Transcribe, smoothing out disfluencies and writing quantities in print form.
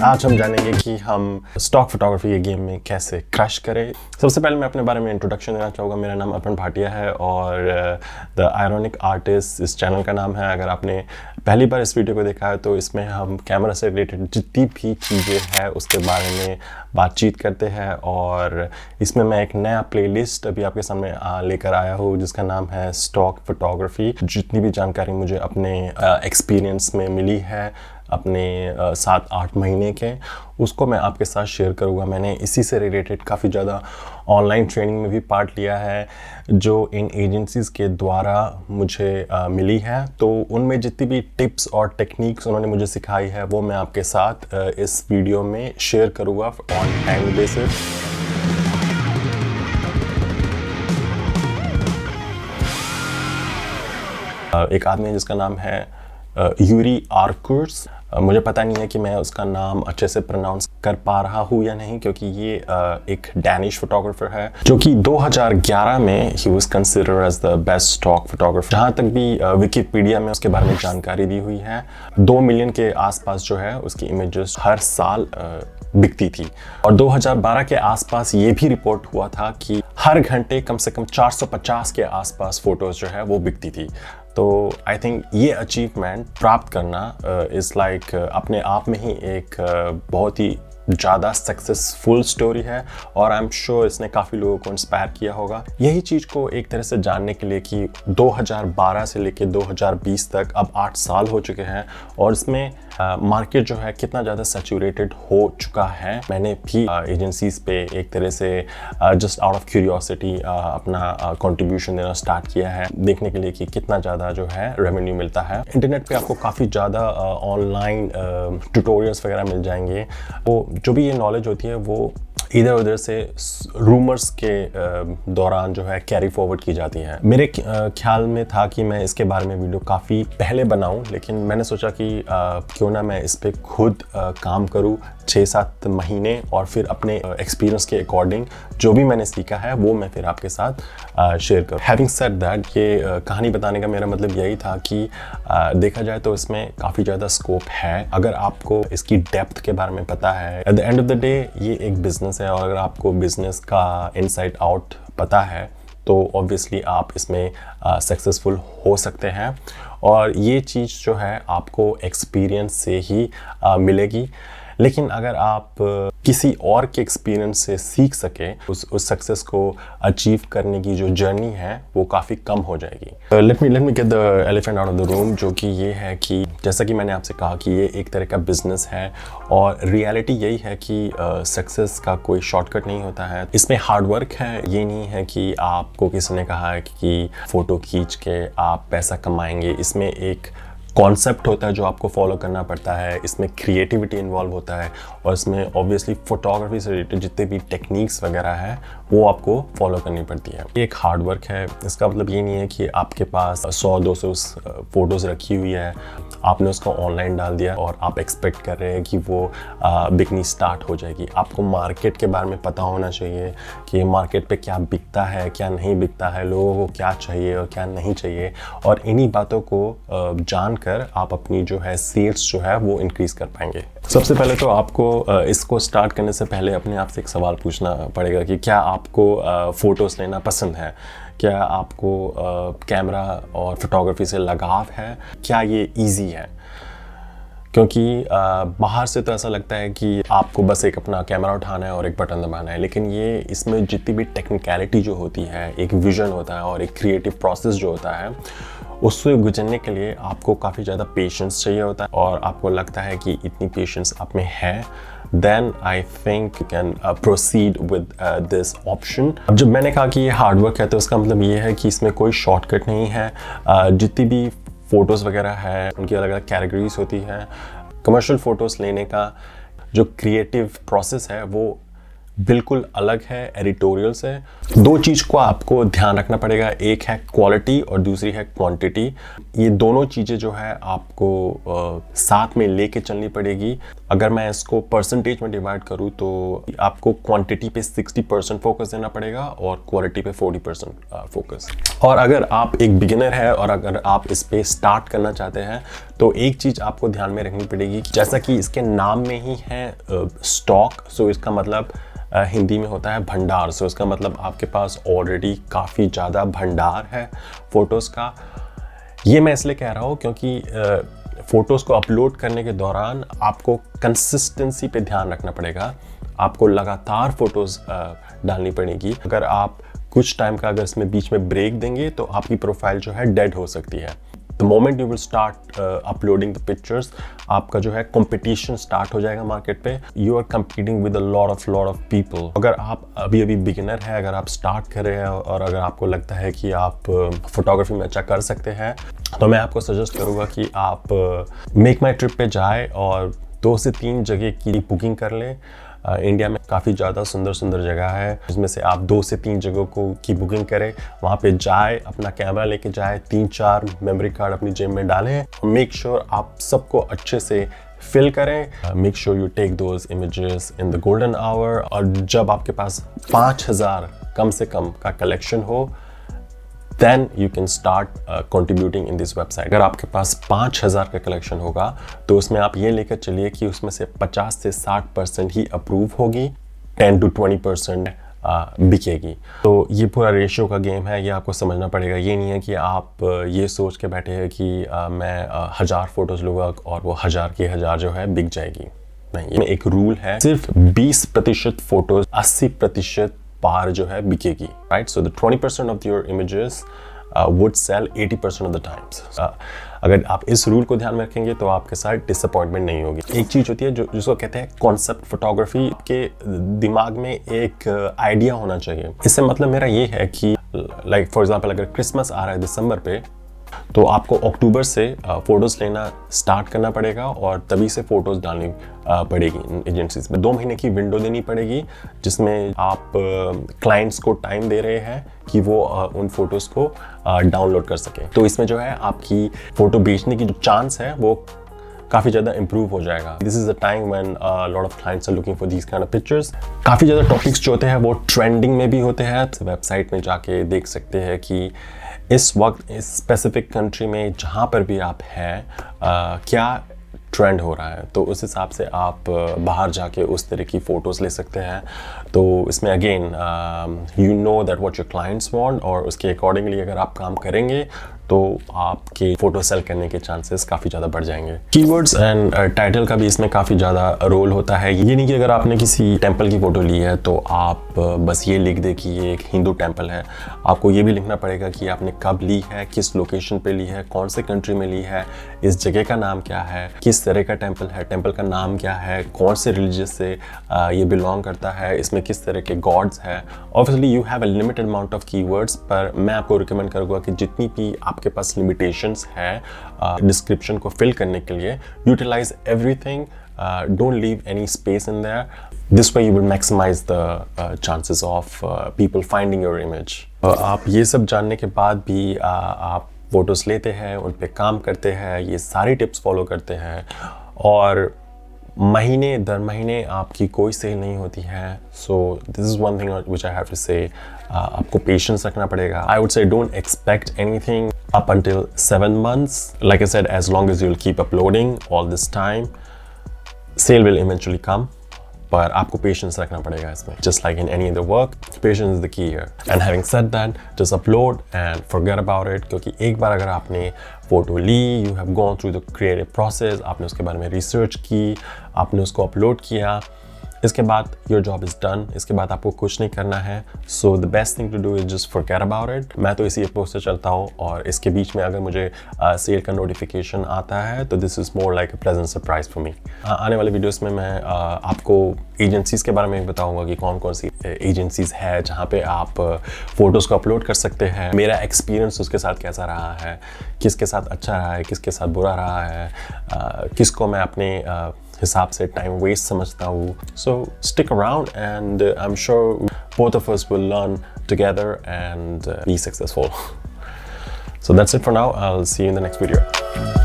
आज हम जानेंगे कि हम स्टॉक फोटोग्राफी के गेम में कैसे क्रश करें। सबसे पहले मैं अपने बारे में इंट्रोडक्शन देना चाहूँगा। मेरा नाम अर्पण भाटिया है और द आयरॉनिक आर्टिस्ट इस चैनल का नाम है। अगर आपने पहली बार इस वीडियो को देखा है तो इसमें हम कैमरा से रिलेटेड जितनी भी चीज़ें हैं उसके बारे में बातचीत करते हैं और इसमें मैं एक नया प्लेलिस्ट अभी आपके सामने लेकर आया हूँ जिसका नाम है स्टॉक फोटोग्राफी। जितनी भी जानकारी मुझे अपने एक्सपीरियंस में मिली है अपने 7-8 महीने के, उसको मैं आपके साथ शेयर करूँगा। मैंने इसी से रिलेटेड काफ़ी ज़्यादा ऑनलाइन ट्रेनिंग में भी पार्ट लिया है जो इन एजेंसीज़ के द्वारा मुझे मिली है। तो उनमें जितनी भी टिप्स और टेक्निक्स उन्होंने मुझे सिखाई है वो मैं आपके साथ इस वीडियो में शेयर करूँगा ऑन टाइम बेसिस। एक आदमी है जिसका नाम है यूरी आर्कुर्स। मुझे पता नहीं है कि मैं उसका नाम अच्छे से प्रोनाउंस कर पा रहा हूँ या नहीं, क्योंकि ये एक डैनिश फोटोग्राफर है जो कि 2011 में ही was considered as the best stock photographer. जहाँ तक भी विकिपीडिया में उसके बारे में जानकारी दी हुई है, 2 मिलियन के आसपास जो है उसकी इमेजेस हर साल बिकती थी। और 2012 के आसपास ये भी रिपोर्ट हुआ था कि हर घंटे कम से कम 450 के आसपास फोटोज जो है वो बिकती थी। तो आई थिंक ये अचीवमेंट प्राप्त करना इज़ लाइक अपने आप में ही एक बहुत ही ज़्यादा सक्सेसफुल स्टोरी है और आई एम श्योर इसने काफ़ी लोगों को इंस्पायर किया होगा। यही चीज़ को एक तरह से जानने के लिए कि 2012 से लेकर 2020 तक अब 8 साल हो चुके हैं और इसमें मार्केट जो है कितना ज़्यादा सैचुरेटेड हो चुका है। मैंने भी एजेंसीज पे एक तरह से जस्ट आउट ऑफ क्यूरियोसिटी अपना कंट्रीब्यूशन देना स्टार्ट किया है, देखने के लिए कि कितना ज़्यादा जो है रेवेन्यू मिलता है। इंटरनेट पे आपको काफ़ी ज़्यादा ऑनलाइन ट्यूटोरियल्स वगैरह मिल जाएंगे। वो जो भी ये नॉलेज होती है वो इधर उधर से रूमर्स के दौरान जो है कैरी फॉरवर्ड की जाती है। मेरे ख्याल में था कि मैं इसके बारे में वीडियो काफ़ी पहले बनाऊं, लेकिन मैंने सोचा कि क्यों ना मैं इस पर खुद काम करूं 6-7 महीने और फिर अपने एक्सपीरियंस के अकॉर्डिंग जो भी मैंने सीखा है वो मैं फिर आपके साथ शेयर करूं। हैविंग सेड दैट, ये कहानी बताने का मेरा मतलब यही था कि देखा जाए तो इसमें काफ़ी ज़्यादा स्कोप है अगर आपको इसकी डेप्थ के बारे में पता है। At the end of the day ये एक बिजनेस है और अगर आपको बिजनेस का इनसाइड आउट पता है तो ऑब्वियसली आप इसमें सक्सेसफुल हो सकते हैं और ये चीज़ जो है आपको एक्सपीरियंस से ही मिलेगी। लेकिन अगर आप किसी और के एक्सपीरियंस से सीख सके उस सक्सेस को अचीव करने की जो जर्नी है वो काफ़ी कम हो जाएगी। Let me get the elephant out of the room, जो कि ये है कि जैसा कि मैंने आपसे कहा कि ये एक तरह का बिजनेस है और रियलिटी यही है कि सक्सेस का कोई शॉर्टकट नहीं होता है। इसमें हार्ड वर्क है। ये नहीं है कि आपको किसी ने कहा है कि फ़ोटो खींच के आप पैसा कमाएंगे। इसमें एक कॉन्सेप्ट होता है जो आपको फॉलो करना पड़ता है, इसमें क्रिएटिविटी इन्वॉल्व होता है और इसमें ऑब्वियसली फोटोग्राफी से रिलेटेड जितने भी टेक्निक्स वगैरह हैं वो आपको फॉलो करनी पड़ती है। ये एक हार्ड वर्क है। इसका मतलब ये नहीं है कि आपके पास 100-200 फ़ोटोज़ रखी हुई है, आपने उसको ऑनलाइन डाल दिया और आप एक्सपेक्ट कर रहे हैं कि वो बिकनी स्टार्ट हो जाएगी। आपको मार्केट के बारे में पता होना चाहिए कि मार्केट पे क्या बिकता है, क्या नहीं बिकता है, लोगों को क्या चाहिए और क्या नहीं चाहिए, और इन्हीं बातों को जानकर आप अपनी जो है सेल्स जो है वो इंक्रीज़ कर पाएंगे। सबसे पहले तो आपको इसको स्टार्ट करने से पहले अपने आप से एक सवाल पूछना पड़ेगा कि क्या आपको फ़ोटोज़ लेना पसंद है, क्या आपको कैमरा और फोटोग्राफी से लगाव है, क्या ये इजी है। क्योंकि बाहर से तो ऐसा लगता है कि आपको बस एक अपना कैमरा उठाना है और एक बटन दबाना है, लेकिन ये इसमें जितनी भी टेक्निकलिटी जो होती है, एक विज़न होता है और एक क्रिएटिव प्रोसेस जो होता है, उससे गुजरने के लिए आपको काफ़ी ज़्यादा पेशेंस चाहिए होता है और आपको लगता है कि इतनी पेशेंस आप में है, then I think you can proceed with this option। अब जब मैंने कहा कि ये हार्ड वर्क है तो उसका मतलब ये है कि इसमें कोई शॉर्टकट नहीं है। जितनी भी फ़ोटोज़ वगैरह है उनकी अलग अलग कैटेगरीज होती हैं। कमर्शियल फ़ोटोज़ लेने का जो क्रिएटिव प्रोसेस है वो बिल्कुल अलग है एडिटोरियल से। दो चीज़ को आपको ध्यान रखना पड़ेगा, एक है क्वालिटी और दूसरी है क्वांटिटी। ये दोनों चीज़ें जो है आपको साथ में लेके चलनी पड़ेगी। अगर मैं इसको परसेंटेज में डिवाइड करूँ तो आपको क्वांटिटी पे 60% फोकस देना पड़ेगा और क्वालिटी पे 40% फोकस। और अगर आप एक बिगिनर है और अगर आप इस पे स्टार्ट करना चाहते हैं तो एक चीज़ आपको ध्यान में रखनी पड़ेगी, जैसा कि इसके नाम में ही है स्टॉक, सो इसका मतलब हिंदी में होता है भंडार। सो इसका मतलब आपके पास ऑलरेडी काफ़ी ज़्यादा भंडार है फ़ोटोज़ का। ये मैं इसलिए कह रहा हूँ क्योंकि फ़ोटोज़ को अपलोड करने के दौरान आपको कंसिस्टेंसी पे ध्यान रखना पड़ेगा। आपको लगातार फ़ोटोज़ डालनी पड़ेगी। अगर आप कुछ टाइम का अगर इसमें बीच में ब्रेक देंगे तो आपकी प्रोफाइल जो है डेड हो सकती है। The moment you will start uploading the pictures, आपका जो है कंपटीशन स्टार्ट हो जाएगा मार्केट पे। You are competing with a lot of people. अगर आप अभी बिगिनर है, अगर आप स्टार्ट कर रहे हैं और अगर आपको लगता है कि आप फोटोग्राफी में अच्छा कर सकते हैं तो मैं आपको सजेस्ट करूँगा कि आप मेक माई ट्रिप पे जाए और 2 से 3 जगह की बुकिंग कर लें। इंडिया में काफ़ी ज़्यादा सुंदर जगह है, जिसमें से आप 2 से 3 जगहों की बुकिंग करें। वहाँ पे जाए, अपना कैमरा लेके जाए, 3-4 मेमोरी कार्ड अपनी जेब में डालें। मेक श्योर आप सबको अच्छे से फिल करें। Make sure you take those images in the golden hour. और जब आपके पास 5000 कम से कम का कलेक्शन हो, then you can start contributing in this website। अगर आपके पास 5000 का कलेक्शन होगा तो उसमें आप ये लेकर चलिए कि उसमें से 50 से 60% ही अप्रूव होगी, 10 to 20% बिकेगी। तो ये पूरा रेशियो का गेम है, ये आपको समझना पड़ेगा। ये नहीं है कि आप ये सोच के बैठे हैं कि मैं 1000 फोटोज़ लूँगा और वो 1000 की 1000 जो है बिक जाएगी। नहीं, ये एक रूल है, सिर्फ 20% फोटोज 80% पार जो है बिकेगी, right. So the 20% of your images would sell 80% of the times. अगर आप इस रूल को ध्यान में रखेंगे तो आपके साथ डिसअपॉइंटमेंट नहीं होगी। एक चीज़ होती है जिसको कहते हैं कॉन्सेप्ट फोटोग्राफी। के दिमाग में एक आइडिया होना चाहिए। इससे मतलब मेरा ये है कि लाइक फॉर एग्जांपल अगर क्रिसमस आ रहा है दिसंबर पे, तो आपको अक्टूबर से फ़ोटोज़ लेना स्टार्ट करना पड़ेगा और तभी से फ़ोटोज़ डालनी पड़ेगी एजेंसीज में। 2 महीने की विंडो देनी पड़ेगी जिसमें आप क्लाइंट्स को टाइम दे रहे हैं कि वो उन फ़ोटोज़ को डाउनलोड कर सकें। तो इसमें जो है आपकी फ़ोटो बेचने की जो चांस है वो काफ़ी ज़्यादा इंप्रूव हो जाएगा। This is the time when lot of clients are looking for these kind of pictures. काफ़ी ज़्यादा टॉपिक्स जो होते हैं वो ट्रेंडिंग में भी होते हैं। वेबसाइट में जाके देख सकते हैं कि इस वक्त इस स्पेसिफिक कंट्री में जहाँ पर भी आप हैं क्या ट्रेंड हो रहा है, तो उस हिसाब से आप बाहर जाके उस तरह की फ़ोटोज़ ले सकते हैं। तो इसमें again you know that what your clients want और उसके अकॉर्डिंगली अगर आप काम करेंगे तो आपके फ़ोटो सेल करने के चांसेस काफ़ी ज़्यादा बढ़ जाएंगे। कीवर्ड्स एंड टाइटल का भी इसमें काफ़ी ज़्यादा रोल होता है। ये नहीं कि अगर आपने किसी टेंपल की फ़ोटो ली है तो आप बस ये लिख दे कि ये एक हिंदू टेंपल है। आपको ये भी लिखना पड़ेगा कि आपने कब ली है, किस लोकेशन पे ली है, कौन से कंट्री में ली है, इस जगह का नाम क्या है, किस तरह का टेंपल है, टेंपल का नाम क्या है, कौन से रिलीजियस से ये बिलोंग करता है, इसमें किस तरह के गॉड्स हैं। Obviously you have a limited amount of keywords, पर मैं आपको रिकमेंड करूँगा कि जितनी भी आपके पास लिमिटेशंस है डिस्क्रिप्शन को फिल करने के लिए, utilize everything, don't leave any space in there. This way you will maximize the chances of people finding your image. आप ये सब जानने के बाद भी आप फोटोज़ लेते हैं, उन पे काम करते हैं, ये सारी टिप्स फॉलो करते हैं और महीने दर महीने आपकी कोई सेल नहीं होती है। So this is one thing which I have to say, आपको पेशेंस रखना पड़ेगा। I would say don't expect anything up until 7 months. Like I said, as long as you'll keep uploading all this time, sale will eventually come. पर आपको patience रखना पड़ेगा इसमें, just like in any other work, patience is the key here. And having said that, just upload and forget about it, क्योंकि एक बार अगर आपने फोटो ली, you have gone through the creative process, आपने उसके बारे में रिसर्च की, आपने उसको अपलोड किया, इसके बाद योर जॉब इज़ डन, इसके बाद आपको कुछ नहीं करना है। So the best thing to do is just forget about it. मैं तो इसी अप्रोच से चलता हूँ और इसके बीच में अगर मुझे सेल का नोटिफिकेशन आता है तो this is more like a pleasant surprise for me. आने वाले वीडियोस में मैं आपको एजेंसीज़ के बारे में बताऊँगा कि कौन कौन सी एजेंसीज़ है जहाँ पे आप फ़ोटोज़ को अपलोड कर सकते हैं, मेरा एक्सपीरियंस उसके साथ कैसा रहा है, किसके साथ अच्छा रहा है, किसके साथ बुरा रहा है, किसको मैं अपने हिसाब से टाइम वेस्ट समझता हूँ. So stick around and I'm sure both of us will learn together and be successful. So that's it for now. I'll see you in the next video.